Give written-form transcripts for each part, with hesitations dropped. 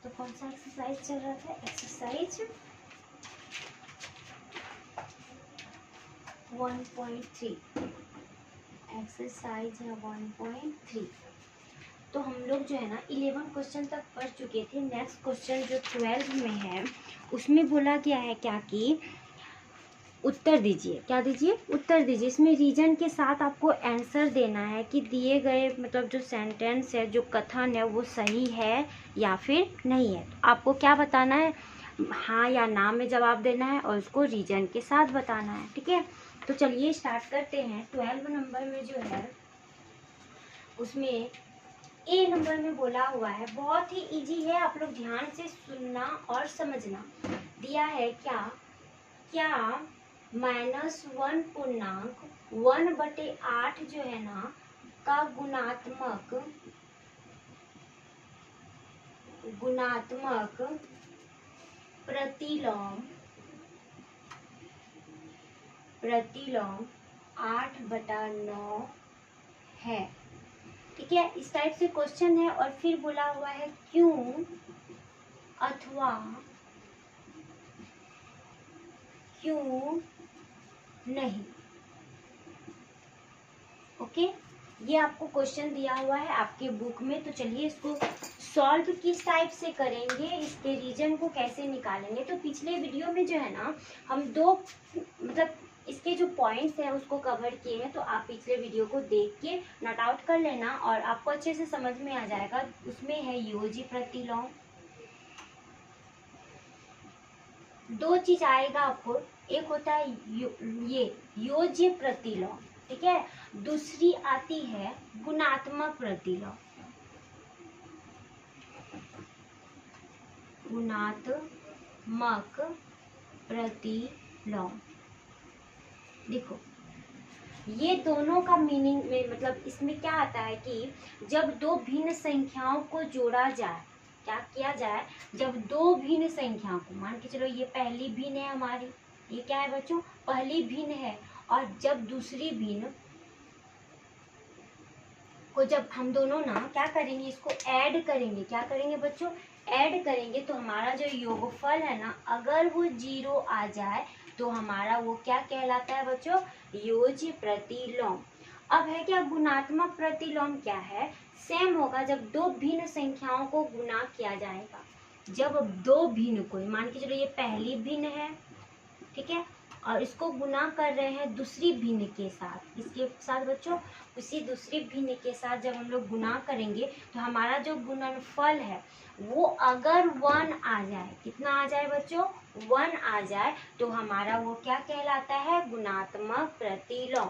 तो कौन सा एक्सरसाइज चल रहा था? एक्सरसाइज 1.3, एक्सरसाइज है 1.3। तो हम लोग जो है ना 11 क्वेश्चन तक पढ़ चुके थे। नेक्स्ट क्वेश्चन जो 12 में है उसमें बोला गया है क्या कि उत्तर दीजिए। क्या दीजिए? उत्तर दीजिए। इसमें रीजन के साथ आपको आंसर देना है कि दिए गए मतलब जो सेंटेंस है, जो कथन है, वो सही है या फिर नहीं है। तो आपको क्या बताना है? हाँ या ना में जवाब देना है और उसको रीजन के साथ बताना है। ठीक है, तो चलिए स्टार्ट करते हैं। 12 नंबर में जो है उसमें ए नंबर में बोला हुआ है, बहुत ही इजी है, आप लोग ध्यान से सुनना और समझना। दिया है क्या -1 पूर्णांक 1/8 जो है ना का गुणात्मक प्रतिलोम 8/9 है। ठीक है, इस टाइप से क्वेश्चन है। और फिर बोला हुआ है क्यों अथवा क्यों नहीं। ओके, ये आपको क्वेश्चन दिया हुआ है आपके बुक में। तो चलिए इसको सॉल्व किस टाइप से करेंगे, इसके रीजन को कैसे निकालेंगे। तो पिछले वीडियो में जो है ना हम दो मतलब इसके जो पॉइंट्स हैं उसको कवर किए हैं। तो आप पिछले वीडियो को देख के नोट आउट कर लेना और आपको अच्छे से समझ में आ जाएगा। उसमें है योज्य प्रतिलोम। दो चीज आएगा आपको, एक होता है ये योज्य प्रतिलोम, ठीक है, दूसरी आती है गुणात्मक प्रतिलोम। गुणात्मक प्रतिलोम, देखो ये दोनों का मीनिंग में मतलब इसमें क्या आता है कि जब दो भिन्न संख्याओं को जोड़ा जाए, क्या किया जाए, जब दो भिन्न संख्याओं को, मान के चलो ये पहली भिन्न है हमारी, ये क्या है बच्चों? पहली भिन्न है। और जब दूसरी भिन्न को जब हम दोनों ना क्या करेंगे, इसको ऐड करेंगे। क्या करेंगे बच्चों? ऐड करेंगे। तो हमारा जो योगफल है ना, अगर वो 0 आ जाए तो हमारा वो क्या कहलाता है बच्चों? योज्य प्रतिलोम। अब है क्या गुणात्मक प्रतिलोम? क्या है? सेम होगा जब दो भिन्न संख्याओं को गुणा किया जाएगा। जब दो भिन्न को, मान के चलो ये पहली भिन्न है, ठीक है, और इसको गुना कर रहे हैं दूसरी भिन्न के साथ, इसके साथ बच्चों उसी दूसरी भिन्न के साथ जब हम लोग गुना करेंगे तो हमारा जो गुणनफल है वो अगर 1 आ जाए, कितना आ जाए बच्चों? 1 आ जाए, तो हमारा वो क्या कहलाता है? गुणात्मक प्रतिलोम।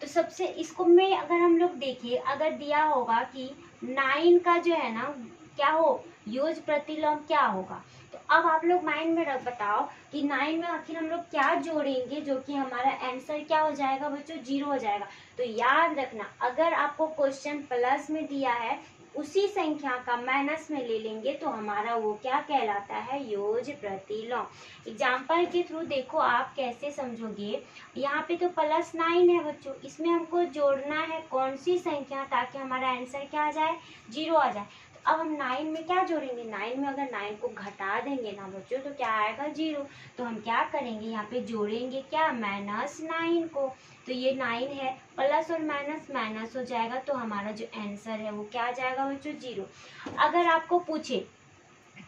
तो सबसे इसको में अगर हम लोग देखिए, अगर दिया होगा कि 9 का जो है ना क्या हो, योज्य प्रतिलोम क्या होगा, तो अब आप लोग माइंड में बताओ कि 9 में आखिर हम लोग क्या जोड़ेंगे जो कि हमारा आंसर क्या हो जाएगा बच्चों? 0 हो जाएगा। तो याद रखना, अगर आपको क्वेश्चन प्लस में दिया है उसी संख्या का माइनस में ले लेंगे तो हमारा वो क्या कहलाता है? योज्य प्रतिलोम। एग्जाम्पल के थ्रू देखो आप कैसे समझोगे। यहाँ पे तो +9 है बच्चों, इसमें हमको जोड़ना है कौन सी संख्या ताकि हमारा आंसर क्या आ जाए? 0 आ जाए। अब हम 9 में क्या जोड़ेंगे? 9 में अगर 9 को घटा देंगे ना बच्चों तो क्या आएगा? 0। तो हम क्या करेंगे? यहाँ पे जोड़ेंगे क्या? -9 को। तो ये 9 है, प्लस और माइनस माइनस हो जाएगा, तो हमारा जो आंसर है वो क्या आ जाएगा बच्चों? 0। अगर आपको पूछे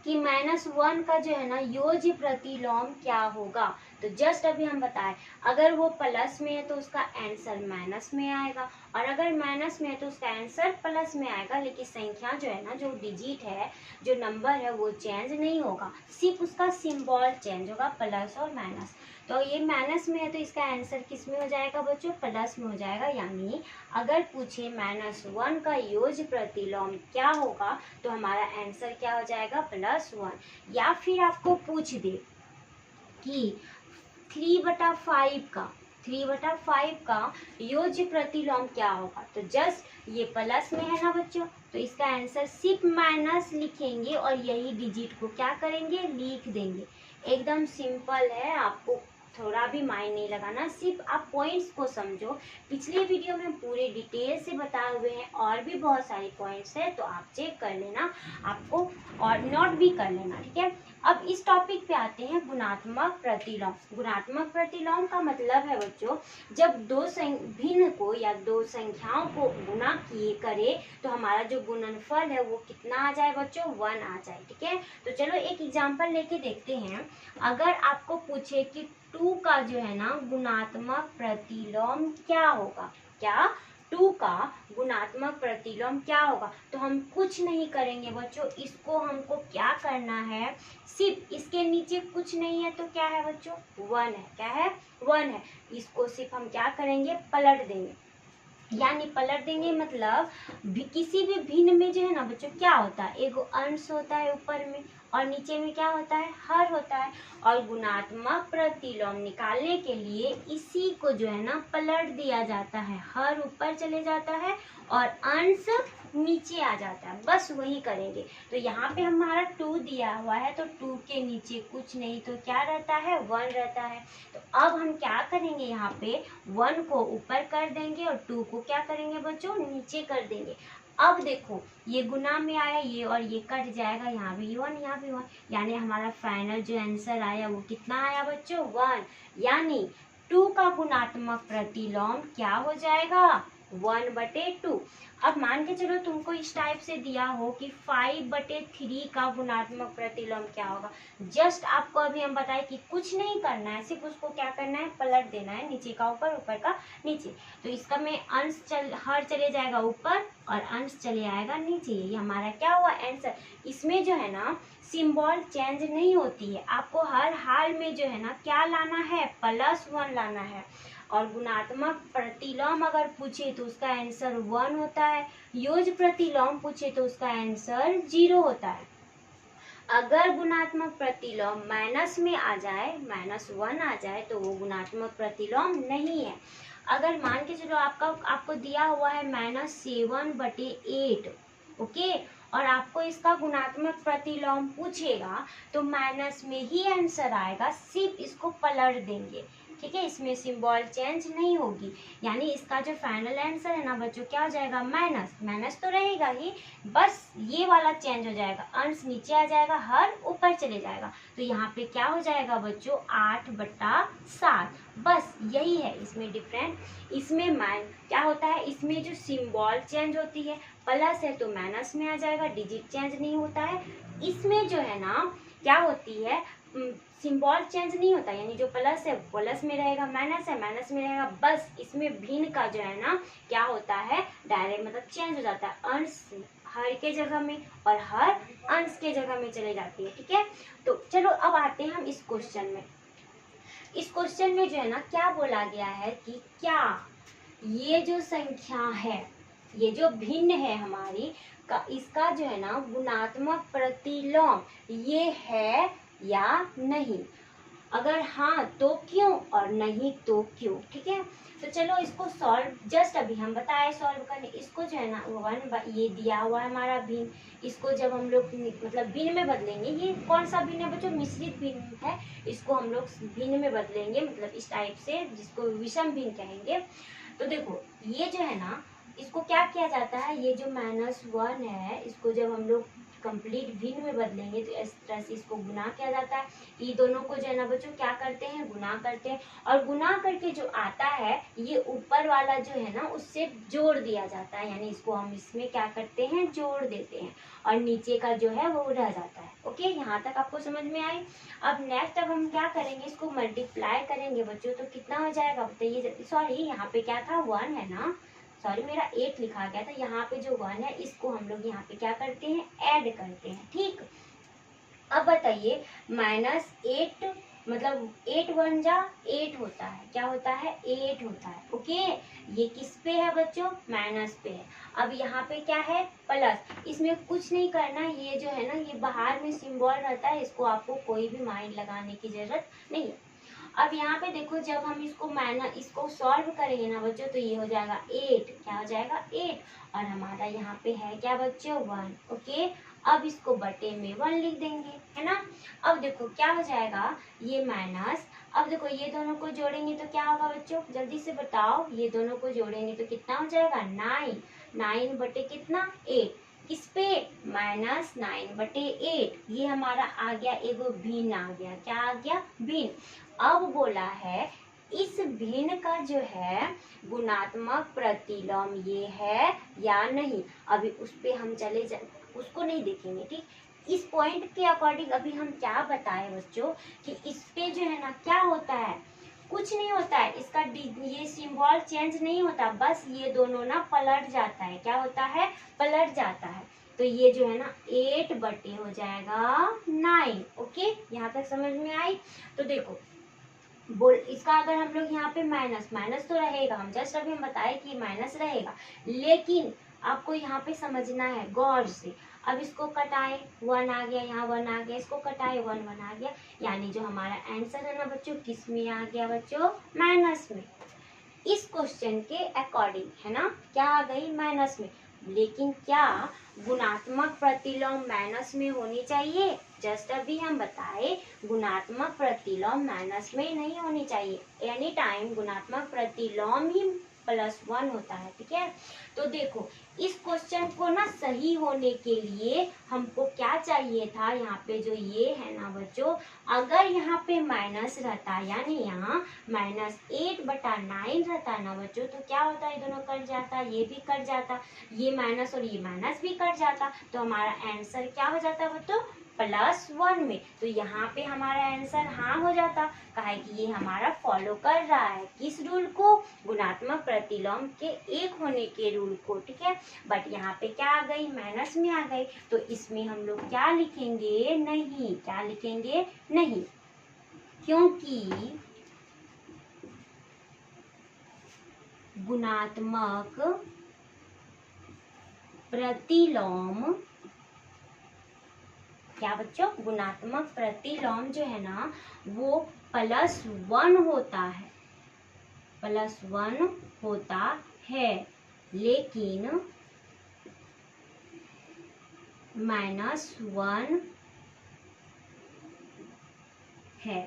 कि -1 का जो है ना योज्य प्रतिलोम क्या होगा, तो जस्ट अभी हम बताएं, अगर वो प्लस में है तो उसका आंसर माइनस में आएगा, और अगर माइनस में है तो उसका आंसर प्लस में आएगा। लेकिन संख्या जो है ना, जो डिजिट है, जो नंबर है, वो चेंज नहीं होगा, सिर्फ उसका सिंबल चेंज होगा, प्लस और माइनस। तो ये माइनस में है तो इसका आंसर किस में हो जाएगा बच्चों? प्लस में हो जाएगा। यानी अगर पूछे -1 का योज्य प्रतिलोम क्या होगा तो हमारा आंसर क्या हो जाएगा? +1। या फिर आपको पूछ दे कि 3/5 का योज्य प्रतिलोम क्या होगा, तो जस्ट ये प्लस में है ना बच्चों, तो इसका आंसर सिर्फ माइनस लिखेंगे और यही डिजिट को क्या करेंगे? लिख देंगे। एकदम सिंपल है, आपको थोड़ा भी माइंड नहीं लगाना, सिर्फ आप पॉइंट्स को समझो। पिछले वीडियो में पूरे डिटेल से बताए हुए हैं, और भी बहुत सारे पॉइंट्स है, तो आप चेक कर लेना आपको, और नोट भी कर लेना, ठीक है। अब इस टॉपिक पे आते हैं गुणात्मक प्रतिलोम। गुणात्मक प्रतिलोम का मतलब है बच्चों, जब दो भिन्न को या दो संख्याओं को गुणा किए करे तो हमारा जो गुणनफल है वो कितना आ जाए बच्चों, 1 आ जाए, ठीक है। तो चलो एक एग्जांपल लेके देखते हैं। अगर आपको पूछे कि 2 का जो है ना गुणात्मक प्रतिलोम क्या होगा, क्या 2 का गुणात्मक प्रतिलोम क्या होगा, तो हम कुछ नहीं करेंगे बच्चों, इसको हमको क्या करना है, सिर्फ इसके नीचे कुछ नहीं है तो क्या है बच्चों, 1 है, क्या है, 1 है। इसको सिर्फ हम क्या करेंगे, पलट देंगे, यानी पलट देंगे मतलब किसी भी भिन्न में जो है ना बच्चों क्या होता है, एक अंश होता है ऊपर में और नीचे में क्या होता है, हर होता है। और गुणात्मक प्रतिलोम निकालने के लिए इसी को जो है ना पलट दिया जाता है, हर ऊपर चले जाता है और अंश नीचे आ जाता है, बस वही करेंगे। तो यहाँ पे हमारा 2 दिया हुआ है, तो 2 के नीचे कुछ नहीं तो क्या रहता है, 1 रहता है। तो अब हम क्या करेंगे, यहाँ पे 1 को ऊपर कर देंगे और 2 को क्या करेंगे बच्चों, नीचे कर देंगे। अब देखो ये गुना में आया, ये और ये कट जाएगा, यहाँ भी 1 यहाँ भी 1, यानी हमारा फाइनल जो आंसर आया वो कितना आया बच्चों, 1। यानी 2 का गुणात्मक प्रतिलोम क्या हो जाएगा, 1/2। अब मान के चलो तुमको इस टाइप से दिया हो कि 5/3 का गुणात्मक प्रतिलोम क्या होगा, जस्ट आपको अभी हम बताए कि कुछ नहीं करना है, सिर्फ उसको क्या करना है, पलट देना है, नीचे का ऊपर, ऊपर का नीचे। तो इसका में हर चले जाएगा ऊपर और अंश चले आएगा नीचे, ये हमारा क्या हुआ आंसर। इसमें जो है ना सिंबल चेंज नहीं होती है, आपको हर हाल में जो है ना क्या लाना है, +1 लाना है। और गुणात्मक प्रतिलोम अगर पूछे तो उसका आंसर 1 होता है, योज प्रतिलोम पूछे तो उसका आंसर 0 होता है। अगर गुणात्मक प्रतिलोम माइनस में आ जाए, -1 आ जाए, तो वो गुणात्मक प्रतिलोम नहीं है। अगर मान के चलो आपको दिया हुआ है -7/8, ओके, और आपको इसका गुणात्मक प्रतिलोम पूछेगा तो माइनस में ही आंसर आएगा, सिर्फ इसको पलट देंगे, ठीक है, इसमें सिंबल चेंज नहीं होगी। यानी इसका जो फाइनल आंसर है ना बच्चों क्या हो जाएगा, माइनस तो रहेगा ही, बस ये वाला चेंज हो जाएगा, अंश नीचे आ जाएगा, हर ऊपर चले जाएगा। तो यहाँ पे क्या हो जाएगा बच्चों, 8/7, बस यही है इसमें डिफरेंट। इसमें क्या होता है, इसमें जो सिंबल चेंज होती है, प्लस है तो माइनस में आ जाएगा, डिजिट चेंज नहीं होता है। इसमें जो है ना क्या होती है, सिंबल चेंज नहीं होता, यानी जो प्लस है प्लस में रहेगा, माइनस है माइनस में रहेगा, बस इसमें भिन्न का जो है ना क्या होता है, डायरेक्ट मतलब चेंज हो जाता है, अंश हर के जगह में और हर अंश के जगह में चले जाती है, ठीक है। तो चलो अब आते हैं हम इस क्वेश्चन में। इस क्वेश्चन में जो है ना क्या बोला गया है कि क्या ये जो संख्या है, ये जो भिन्न है हमारी का, इसका जो है ना गुणात्मक प्रतिलोम ये है या नहीं, अगर हाँ तो क्यों और नहीं तो क्यों, ठीक है। तो चलो इसको सॉल्व, जस्ट अभी हम बताए सॉल्व करने। इसको जो है ना 1 ये दिया हुआ है हमारा भिन्न, इसको जब हम लोग मतलब भिन्न में बदलेंगे, ये कौन सा भिन्न है बच्चों, मिश्रित भिन्न है, इसको हम लोग भिन्न में बदलेंगे, मतलब इस टाइप से, जिसको विषम भिन्न कहेंगे। तो देखो ये जो है ना इसको क्या किया जाता है, ये जो -1 है इसको जब हम लोग कंप्लीट भिन्न में बदलेंगे तो इस तरह से इसको गुना किया जाता है। ये दोनों को जो है ना बच्चों क्या करते हैं, गुना करते हैं, और गुना करके जो आता है ये ऊपर वाला जो है ना उससे जोड़ दिया जाता है, यानी इसको हम इसमें क्या करते हैं, जोड़ देते हैं, और नीचे का जो है वो रह जाता है। ओके, यहाँ तक आपको समझ में आई। अब नेक्स्ट अब हम क्या करेंगे, इसको मल्टीप्लाई करेंगे बच्चों, तो कितना हो जाएगा बताइए। सॉरी यहाँ पे क्या था, 1 है ना, सॉरी मेरा 8 लिखा गया था, यहाँ पे जो 1 है इसको हम लोग यहाँ पे क्या करते हैं, ऐड करते हैं, ठीक। अब बताइए -8 मतलब 8 × 1 = 8 होता है, क्या होता है, 8 होता है, ओके। ये किस पे है बच्चों, माइनस पे है। अब यहाँ पे क्या है, प्लस, इसमें कुछ नहीं करना, ये जो है ना ये बाहर में सिंबल रहता है, इसको आपको कोई भी माइंड लगाने की जरूरत नहीं है। अब यहाँ पे देखो जब हम इसको सॉल्व करेंगे ना बच्चों, तो ये हो जाएगा 8, क्या हो जाएगा 8, और हमारा यहाँ पे है क्या बच्चों, 1, ओके। अब इसको बटे में 1 लिख देंगे, है ना। अब देखो क्या हो जाएगा, ये माइनस अब देखो ये दोनों को जोड़ेंगे तो क्या होगा बच्चों, जल्दी से बताओ, ये दोनों को जोड़ेंगे तो कितना हो जाएगा, 9, 9 बटे कितना 8, किस पे, -9/8। ये हमारा आ गया एगो भिन्न आ गया, क्या आ गया, भिन्न। अब बोला है इस भिन्न का जो है गुणात्मक प्रतिलोम ये है या नहीं। अभी उस पे हम चले जा, उसको नहीं देखेंगे, ठीक। इस पॉइंट के अकॉर्डिंग अभी हम क्या बताएं बच्चों कि इस पे जो है ना क्या होता है, कुछ नहीं होता है, इसका ये सिंबल चेंज नहीं होता, बस ये दोनों ना पलट जाता है, क्या होता है, पलट जाता है। तो ये जो है ना 8 बटे हो जाएगा 9। ओके, यहाँ तक समझ में आई। तो देखो बोल इसका अगर हम लोग यहाँ पे माइनस, माइनस तो रहेगा, हम जस्ट अभी हम बताए कि माइनस रहेगा, लेकिन आपको यहाँ पे समझना है गौर से। अब इसको कटाए 1 आ गया, यहाँ 1 आ गया, इसको कटाए 1 1 आ गया, यानी जो हमारा आंसर है ना बच्चों किस में आ गया बच्चों, माइनस में। इस क्वेश्चन के अकॉर्डिंग है ना क्या आ गई, माइनस में। लेकिन क्या गुणात्मक प्रतिलोम माइनस में होनी चाहिए, जस्ट अभी हम बताए गुणात्मक प्रतिलोम माइनस में नहीं होनी चाहिए। एनी टाइम गुणात्मक प्रतिलोम ही +1 होता है, ठीक है। तो देखो इस क्वेश्चन को ना सही होने के लिए हमको क्या चाहिए था, यहाँ पे जो ये है ना बच्चों, अगर यहाँ पे माइनस रहता यानी यहाँ -8/9 रहता ना बच्चों, तो क्या होता है, ये दोनों कट जाता, ये भी कट जाता, ये माइनस और ये माइनस भी कट जाता, तो हमारा आंसर क्या हो जाता बच्चों, +1 में। तो यहाँ पे हमारा आंसर हाँ हो जाता, काहे कि ये हमारा फॉलो कर रहा है किस रूल को, गुणात्मक प्रतिलोम के एक होने के रूल को, ठीक है। बट यहाँ पे क्या आ गई, माइनस में आ गई, तो इसमें हम लोग क्या लिखेंगे, नहीं, क्या लिखेंगे, नहीं, क्योंकि गुणात्मक प्रतिलोम, क्या बच्चों, गुणात्मक प्रतिलोम जो है ना वो +1 होता है, +1 होता है, लेकिन -1 है,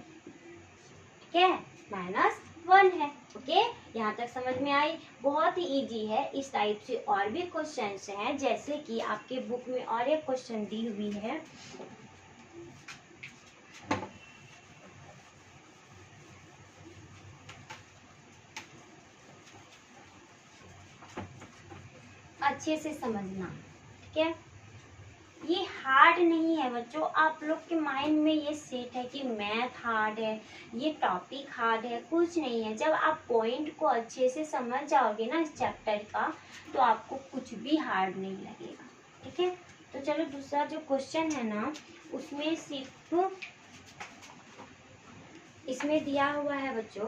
ठीक है, -1 है। ओके, यहाँ तक समझ में आई, बहुत ही इजी है। इस टाइप से और भी क्वेश्चंस हैं, जैसे कि आपके बुक में और एक क्वेश्चन दी हुई है, अच्छे से समझना, ठीक है। ये हार्ड नहीं है बच्चों, आप लोग के माइंड में ये सेट है कि मैथ हार्ड है, ये टॉपिक हार्ड है, कुछ नहीं है। जब आप पॉइंट को अच्छे से समझ जाओगे ना इस चैप्टर का, तो आपको कुछ भी हार्ड नहीं लगेगा, ठीक है। तो चलो दूसरा जो क्वेश्चन है ना, उसमें सिर्फ इसमें दिया हुआ है बच्चों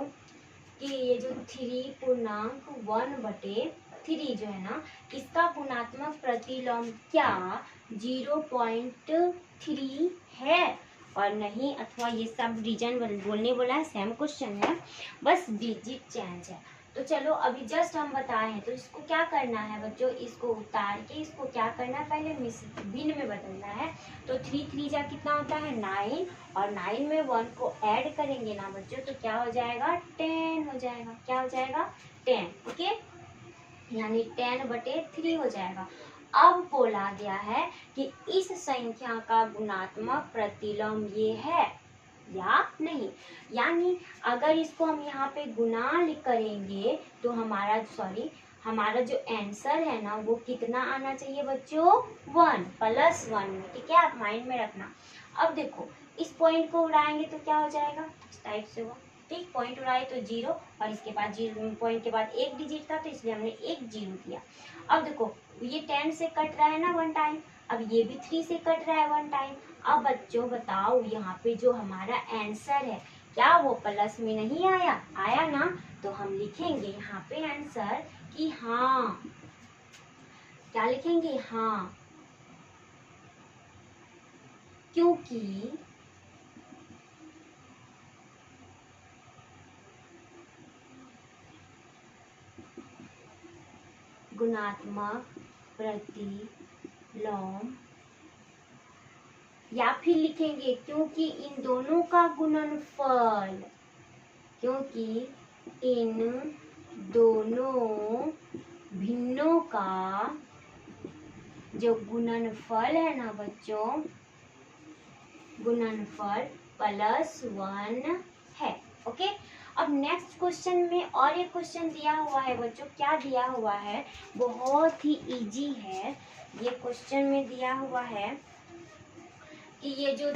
कि ये जो 3.1/3 जो है ना, इसका गुणात्मक प्रतिलोम क्या 0.3 है और नहीं, अथवा ये सब रीजन बोलने बोला है, सेम क्वेश्चन है, बस डिजिट चेंज है। तो चलो अभी जस्ट हम बताए हैं, तो इसको क्या करना है बच्चों, इसको उतार के इसको क्या करना है, पहले भिन्न में बदलना है। तो 3 3 जा कितना होता है 9, और 9 में 1 को ऐड करेंगे ना बच्चों, तो क्या हो जाएगा 10 हो जाएगा, क्या हो जाएगा 10, ओके, यानी 10/3 हो जाएगा। अब बोला गया है कि इस संख्या का गुणात्मक प्रतिलोम ये है या नहीं, यानी अगर इसको हम यहाँ पे गुणा करेंगे तो हमारा हमारा जो आंसर है ना वो कितना आना चाहिए बच्चों, 1 +1 में, ठीक है, आप माइंड में रखना। अब देखो इस पॉइंट को उड़ाएंगे तो क्या हो जाएगा, इस टाइप से हुआ, ठीक, पॉइंट उड़ाए तो 0, और इसके बाद 0 पॉइंट के बाद एक डिजिट था, तो इसलिए हमने एक 0 किया। अब देखो ये 10 से कट रहा है ना 1 टाइम, अब ये भी 3 से कट रहा है 1 टाइम। अब बच्चों बताओ यहाँ पे जो हमारा आंसर है क्या वो प्लस में नहीं आया, आया ना, तो हम लिखेंगे यहाँ पे आंसर कि हाँ, क्या लिखेंगे, हाँ, क्योंकि गुणात्मक प्रतिलोम, या फिर लिखेंगे क्योंकि इन दोनों का गुणनफल, क्योंकि इन दोनों भिन्नों का जो गुणनफल है ना बच्चों, गुणनफल +1 है। ओके, अब नेक्स्ट क्वेश्चन में और एक क्वेश्चन दिया हुआ है बच्चों। क्या दिया हुआ है, बहुत ही इजी है। ये क्वेश्चन में दिया हुआ है कि ये जो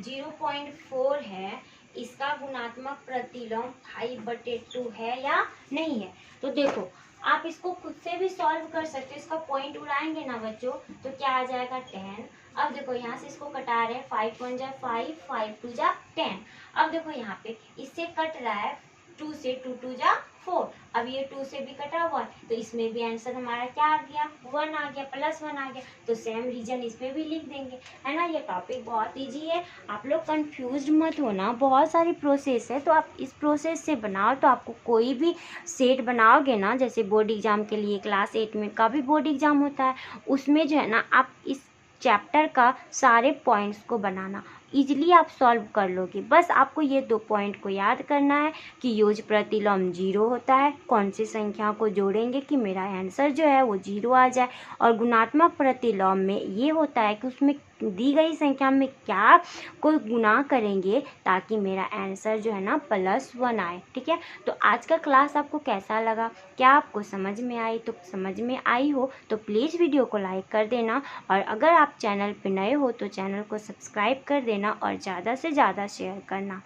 0.4 है इसका गुणात्मक प्रतिलोम 5/2 है या नहीं है। तो देखो, आप इसको खुद से भी सॉल्व कर सकते हो। इसका पॉइंट उड़ाएंगे ना बच्चों तो क्या आ जाएगा 10। अब देखो यहाँ से इसको कटा रहे हैं, 5 1 जा 5, 5 2 जा 10। अब देखो यहाँ पे इससे कट रहा है 2 से, 2 2 जा 4। अब ये 2 से भी कटा हुआ है तो इसमें भी आंसर हमारा क्या आ गया, 1 आ गया, +1 आ गया। तो सेम रीजन इसमें भी लिख देंगे, है ना। ये टॉपिक बहुत इजी है, आप लोग कंफ्यूज मत होना। बहुत सारी प्रोसेस है तो आप इस प्रोसेस से बनाओ तो आपको कोई भी सेट बनाओगे ना, जैसे बोर्ड एग्जाम के लिए क्लास 8 में का भी बोर्ड एग्जाम होता है, उसमें जो है ना आप इस चैप्टर का सारे पॉइंट्स को बनाना, इजीली आप सॉल्व कर लोगे। बस आपको ये 2 पॉइंट को याद करना है कि योज प्रतिलोम 0 होता है, कौन सी संख्या को जोड़ेंगे कि मेरा आंसर जो है वो 0 आ जाए, और गुणात्मक प्रतिलोम में ये होता है कि उसमें दी गई संख्या में क्या को गुना करेंगे ताकि मेरा आंसर जो है ना +1 आए। ठीक है, तो आज का क्लास आपको कैसा लगा, क्या आपको समझ में आई? तो समझ में आई हो तो प्लीज़ वीडियो को लाइक कर देना, और अगर आप चैनल पे नए हो तो चैनल को सब्सक्राइब कर देना और ज़्यादा से ज़्यादा शेयर करना।